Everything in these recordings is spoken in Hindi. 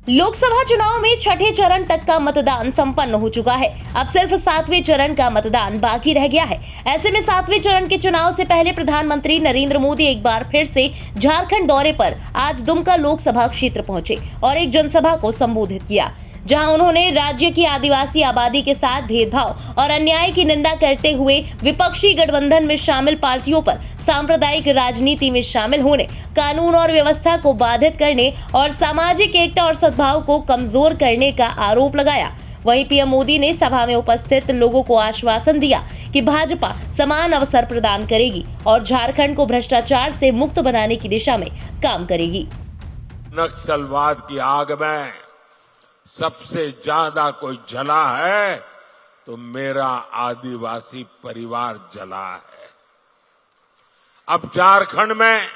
लोकसभा चुनाव में छठे चरण तक का मतदान संपन्न हो चुका है। अब सिर्फ 7वें चरण का मतदान बाकी रह गया है। ऐसे में 7वें चरण के चुनाव से पहले प्रधानमंत्री नरेंद्र मोदी एक बार फिर से झारखंड दौरे पर आज दुमका लोकसभा क्षेत्र पहुंचे और एक जनसभा को संबोधित किया, जहां उन्होंने राज्य की आदिवासी आबादी के साथ भेदभाव और अन्याय की निंदा करते हुए विपक्षी गठबंधन में शामिल पार्टियों पर सांप्रदायिक राजनीति में शामिल होने, कानून और व्यवस्था को बाधित करने और सामाजिक एकता और सद्भाव को कमजोर करने का आरोप लगाया। वहीं पीएम मोदी ने सभा में उपस्थित लोगों को आश्वासन दिया कि भाजपा समान अवसर प्रदान करेगी और झारखंड को भ्रष्टाचार से मुक्त बनाने की दिशा में काम करेगी। नक्सलवाद की आग में सबसे ज्यादा कोई जला है तो मेरा आदिवासी परिवार जला है। अब झारखंड में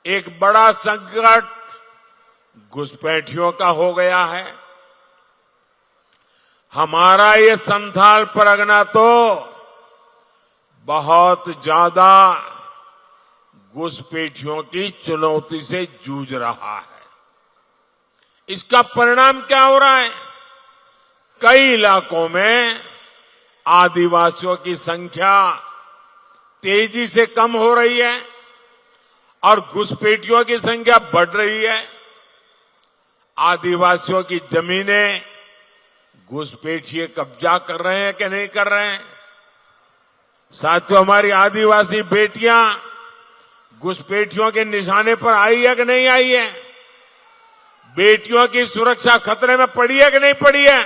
एक बड़ा संकट घुसपैठियों का हो गया है। हमारा ये संथाल परगना तो बहुत ज्यादा घुसपैठियों की चुनौती से जूझ रहा है। इसका परिणाम क्या हो रहा है? कई इलाकों में आदिवासियों की संख्या तेजी से कम हो रही है और घुसपैठियों की संख्या बढ़ रही है। आदिवासियों की जमीनें घुसपैठिए कब्जा कर रहे हैं कि नहीं कर रहे हैं? साथियों, हमारी आदिवासी बेटियां घुसपैठियों के निशाने पर आई है कि नहीं आई है? बेटियों की सुरक्षा खतरे में पड़ी है कि नहीं पड़ी है?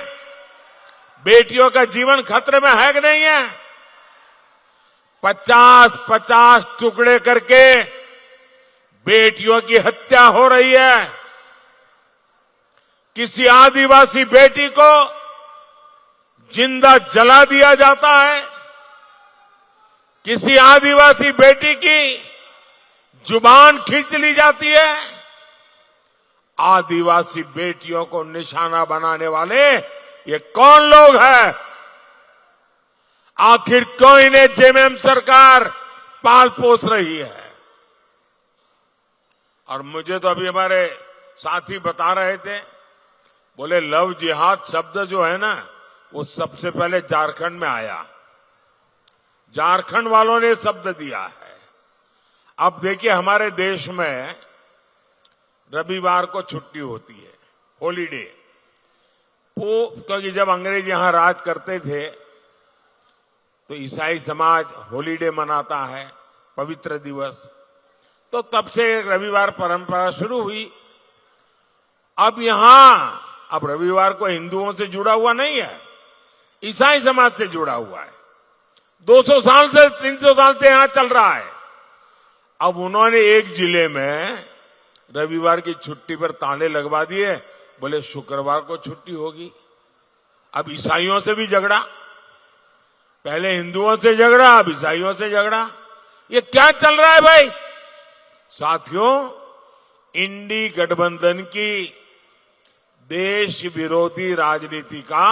बेटियों का जीवन खतरे में है कि नहीं है? 50-50 टुकड़े करके बेटियों की हत्या हो रही है। किसी आदिवासी बेटी को जिंदा जला दिया जाता है। किसी आदिवासी बेटी की जुबान खींच ली जाती है। आदिवासी बेटियों को निशाना बनाने वाले ये कौन लोग हैं? आखिर क्यों इन्हें जेएमएम सरकार पाल पोस रही है? और मुझे तो अभी हमारे साथी बता रहे थे, बोले लव जिहाद शब्द जो है ना, वो सबसे पहले झारखंड में आया। झारखंड वालों ने शब्द दिया है। अब देखिए, हमारे देश में रविवार को छुट्टी होती है, हॉलीडे। क्योंकि जब अंग्रेज यहां राज करते थे तो ईसाई समाज हॉलीडे मनाता है, पवित्र दिवस। तो तब से रविवार परंपरा शुरू हुई। अब रविवार को हिंदुओं से जुड़ा हुआ नहीं है, ईसाई समाज से जुड़ा हुआ है। 200 साल से 300 साल से यहां चल रहा है। अब उन्होंने एक जिले में रविवार की छुट्टी पर ताले लगवा दिए, बोले शुक्रवार को छुट्टी होगी। अब ईसाइयों से भी झगड़ा, पहले हिंदुओं से झगड़ा, अब ईसाइयों से झगड़ा। ये क्या चल रहा है भाई? साथियों, इंडी गठबंधन की देश विरोधी राजनीति का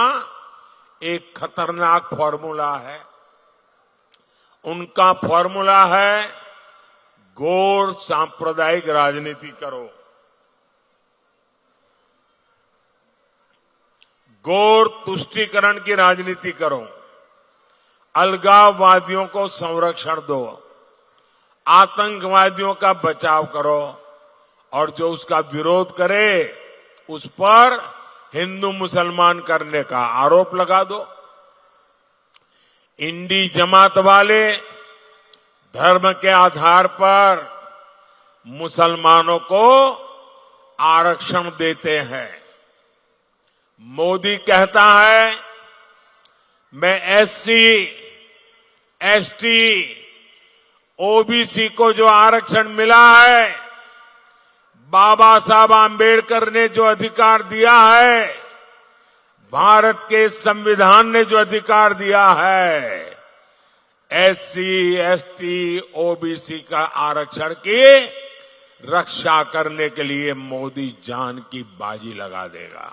एक खतरनाक फॉर्मूला है। उनका फॉर्मूला है गौर सांप्रदायिक राजनीति करो, गौर तुष्टीकरण की राजनीति करो, अलगाववादियों को संरक्षण दो, आतंकवादियों का बचाव करो और जो उसका विरोध करे उस पर हिंदू मुसलमान करने का आरोप लगा दो। इंडी जमात वाले धर्म के आधार पर मुसलमानों को आरक्षण देते हैं। मोदी कहता है मैं एससी, एसटी, ओबीसी को जो आरक्षण मिला है, बाबा साहब आंबेडकर ने जो अधिकार दिया है, भारत के संविधान ने जो अधिकार दिया है, एससी, एसटी, ओबीसी का आरक्षण की रक्षा करने के लिए मोदी जान की बाजी लगा देगा।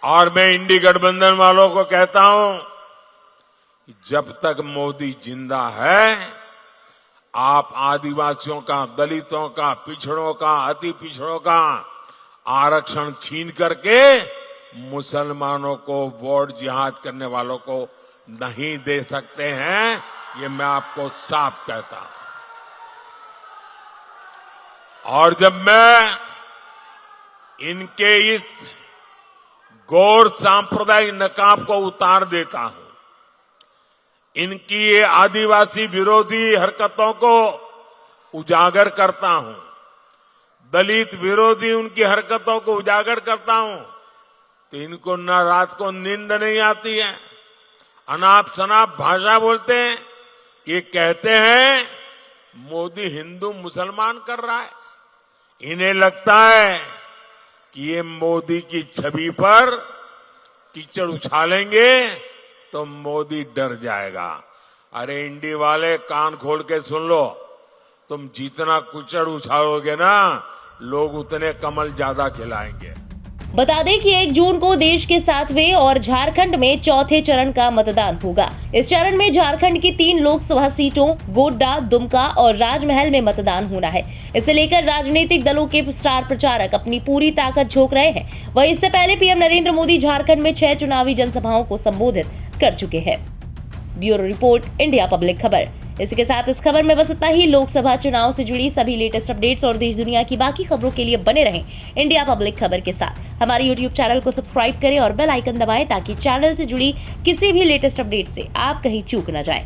और मैं इंडी गठबंधन वालों को कहता हूं कि जब तक मोदी जिंदा है आप आदिवासियों का, दलितों का, पिछड़ों का, अति पिछड़ों का आरक्षण छीन करके मुसलमानों को वोट जिहाद करने वालों को नहीं दे सकते हैं, ये मैं आपको साफ कहता हूं। और जब मैं इनके इस गौर सांप्रदायिक नकाब को उतार देता हूं, इनकी ये आदिवासी विरोधी हरकतों को उजागर करता हूं, दलित विरोधी उनकी हरकतों को उजागर करता हूं, तो इनको न रात को नींद नहीं आती है, अनाप शनाप भाषा बोलते हैं। ये कहते हैं मोदी हिंदू मुसलमान कर रहा है। इन्हें लगता है कि ये मोदी की छवि पर कीचड़ उछालेंगे तो मोदी डर जाएगा। अरे इंडी वाले, कान खोल के सुन लो, तुम जितना कीचड़ उछालोगे ना, लोग उतने कमल ज्यादा खिलाएंगे। बता दें कि 1 जून को देश के 7वें और झारखंड में 4थे चरण का मतदान होगा। इस चरण में झारखंड की 3 लोकसभा सीटों गोड्डा, दुमका और राजमहल में मतदान होना है। इसे लेकर राजनीतिक दलों के स्टार प्रचारक अपनी पूरी ताकत झोंक रहे हैं। वहीं इससे पहले पीएम नरेंद्र मोदी झारखंड में 6 चुनावी जनसभाओं को संबोधित कर चुके हैं। ब्यूरो रिपोर्ट, इंडिया पब्लिक खबर। इसी के साथ इस खबर में बस इतना ही। लोकसभा चुनाव से जुड़ी सभी लेटेस्ट अपडेट्स और देश दुनिया की बाकी खबरों के लिए बने रहें इंडिया पब्लिक खबर के साथ। हमारे YouTube चैनल को सब्सक्राइब करें और बेल आइकन दबाएं ताकि चैनल से जुड़ी किसी भी लेटेस्ट अपडेट से आप कहीं चूक न जाएं।